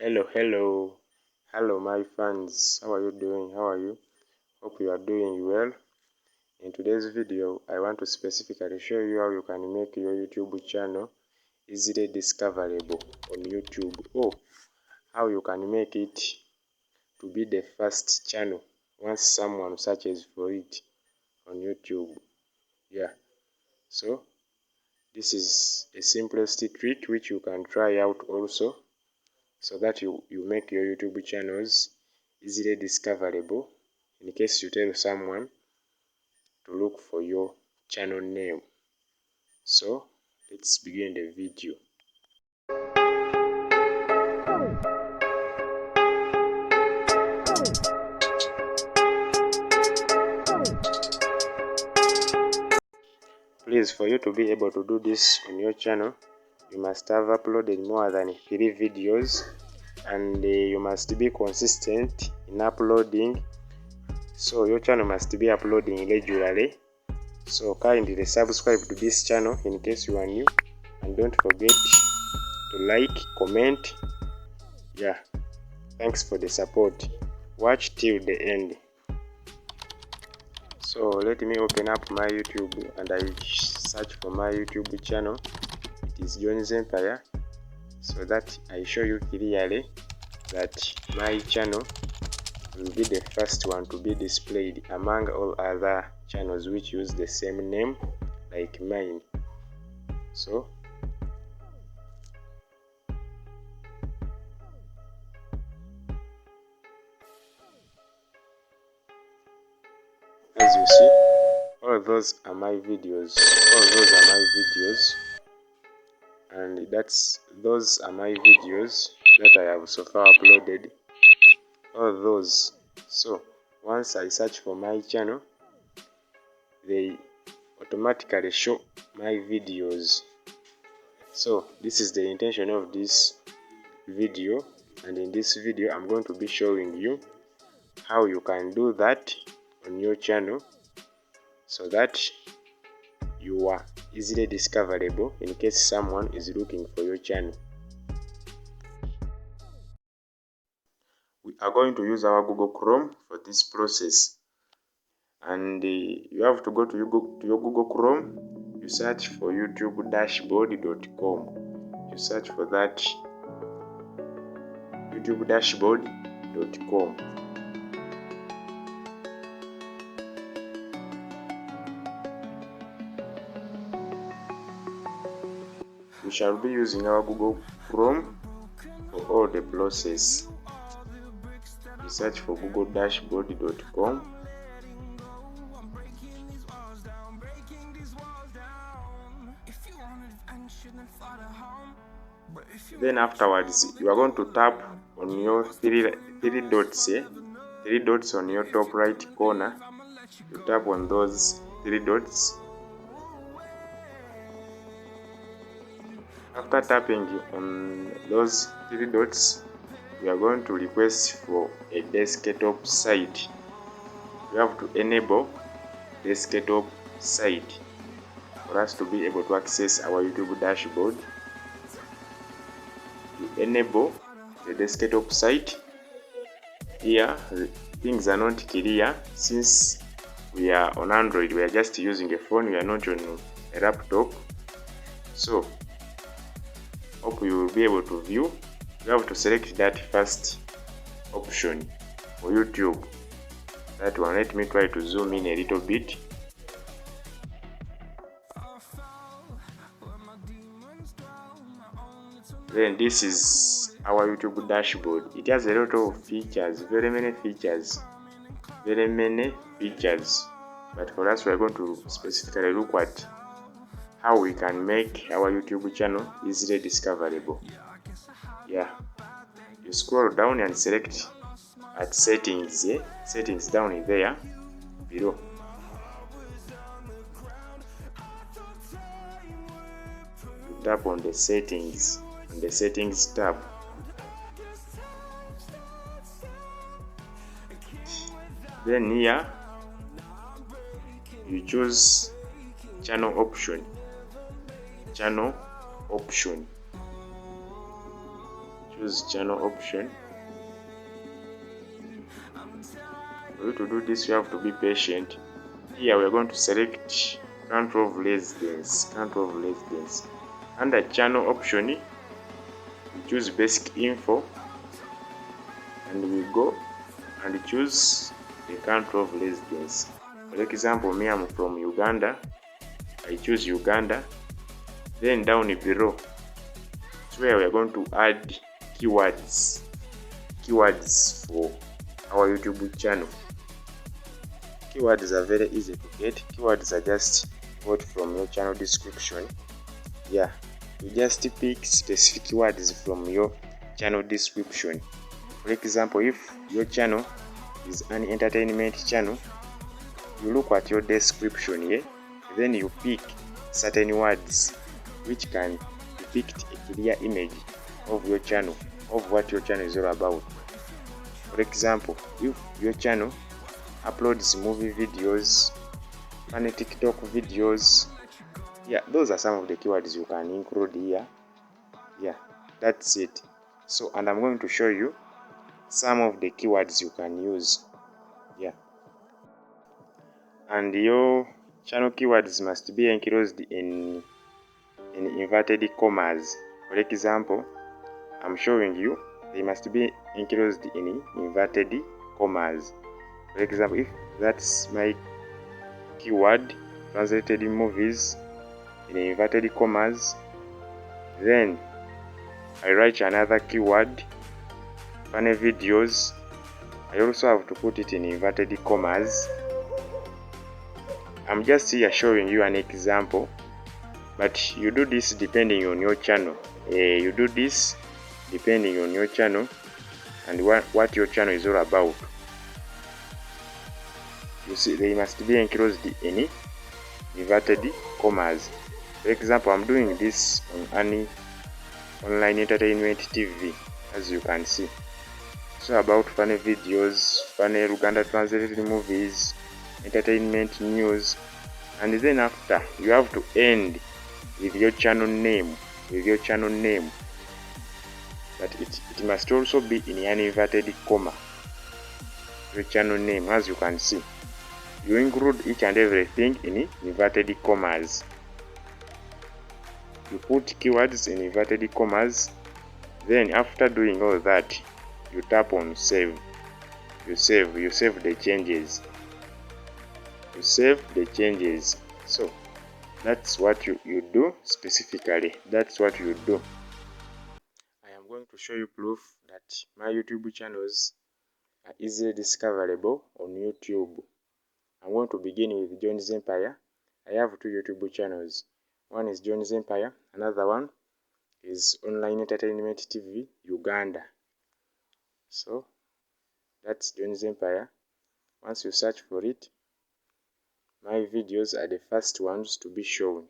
Hello my fans, how are you doing? How are you? Hope you are doing well. In today's video I want to specifically show you how you can make your YouTube channel easily discoverable on YouTube, or how you can make it to be the first channel once someone searches for it on YouTube. So this is a simplest trick which you can try out also, so that you make your YouTube channels easily discoverable in case you tell someone to look for your channel name. So let's begin the video. Please, for you to be able to do this on your channel, you must have uploaded more than 3 videos, and you must be consistent in uploading. So your channel must be uploading regularly. So kindly subscribe to this channel in case you are new, and don't forget to like, comment. Thanks for the support. Watch till the end. So let me open up my YouTube and I search for my YouTube channel. It is ᵗᵉᵐᵉ, so that I show you clearly that my channel will be the first one to be displayed among all other channels which use the same name like mine. So as you see, all those are my videos. And those are my videos that I have so far uploaded. All those. So once I search for my channel, they automatically show my videos. So this is the intention of this video, and in this video I'm going to be showing you how you can do that on your channel, so that you are easily discoverable in case someone is looking for your channel. We are going to use our Google Chrome for this process, and you have to go to your Google Chrome. You search for youtube-dashboard.com. You search for that, youtube-dashboard.com. We shall be using our Google Chrome for all the process. You search for google-dashboard.com. Then afterwards, you are going to tap on your three dots on your top right corner. You tap on those 3 dots. After tapping on those 3 dots, we are going to request for a desktop site. You have to enable desktop site for us to be able to access our YouTube dashboard. To enable the desktop site, here things are not clear since we are on Android. We are just using a phone, we are not on a laptop. So hope you will be able to view. You have to select that first option for YouTube. That one, let me try to zoom in a little bit. Then this is our YouTube dashboard. It has a lot of features, very many features. But for us, we are going to specifically look at how we can make our YouTube channel easily discoverable. You scroll down and select at settings, settings down there below. You tap on the settings, tab. Then here you choose channel option. choose channel option. For you to do this, you have to be patient. Here we are going to select country of residence. Under channel option, we choose basic info, and we go and choose the country of residence. For example, me, I'm from Uganda. I choose Uganda. Then down below, it's where we are going to add keywords for our YouTube channel. Keywords are very easy to get. Keywords are just got from your channel description. Yeah, you just pick specific words from your channel description. For example, if your channel is an entertainment channel, you look at your description here, then you pick certain words which can depict a clear image of your channel, of what your channel is all about. For example, if your channel uploads movie videos, funny TikTok videos, yeah, those are some of the keywords you can include here. Yeah, that's it. So, and I'm going to show you some of the keywords you can use. Yeah, and your channel keywords must be enclosed in inverted commas. For example, I'm showing you they must be enclosed in inverted commas. For example, if that's my keyword, translated movies in inverted commas, then I write another keyword, funny videos, I also have to put it in inverted commas. I'm just here showing you an example, but you do this depending on your channel. You do this depending on your channel and what your channel is all about. You see, they must be enclosed in inverted commas. For example, I'm doing this on any online entertainment TV, as you can see. So about funny videos, funny Uganda translated movies, entertainment news, and then after you have to end with your channel name. But it must also be in an inverted comma. Your channel name, as you can see. You include each and everything in inverted commas. You put keywords in inverted commas. Then after doing all that, you tap on save. You save the changes. So that's what you do specifically. That's what you do. I am going to show you proof that my YouTube channels are easily discoverable on YouTube. I'm going to begin with ᵗᵱ€ှ. I have two YouTube channels. One is ᵗᵱ€ှ, another one is Online Entertainment TV Uganda. So that's ᵗᵱ€ှ. Once you search for it, my videos are the first ones to be shown.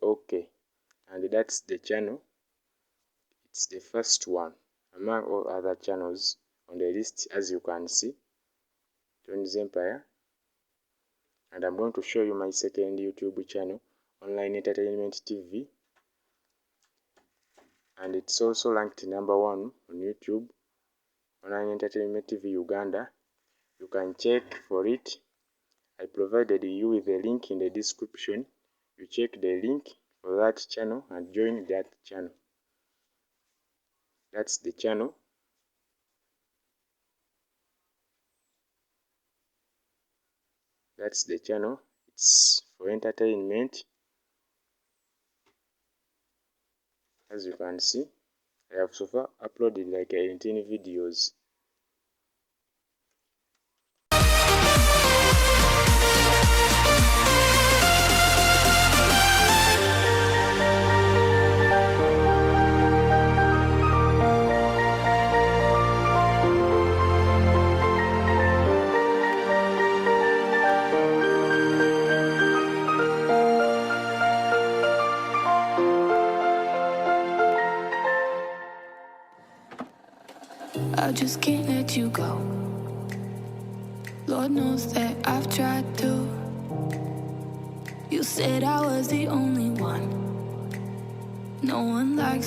Okay. And that's the channel. It's the first one among all other channels on the list, as you can see. ᵗᵱ€ှ. And I'm going to show you my second YouTube channel, Online Entertainment TV. And it's also ranked number 1 on YouTube, Online Entertainment TV Uganda. You can check for it. I provided you with a link in the description. You check the link for that channel and join that channel. That's the channel. It's for entertainment. As you can see, I have so far uploaded like 18 videos. I just can't let you go. Lord knows that I've tried to. You said I was the only one. No one likes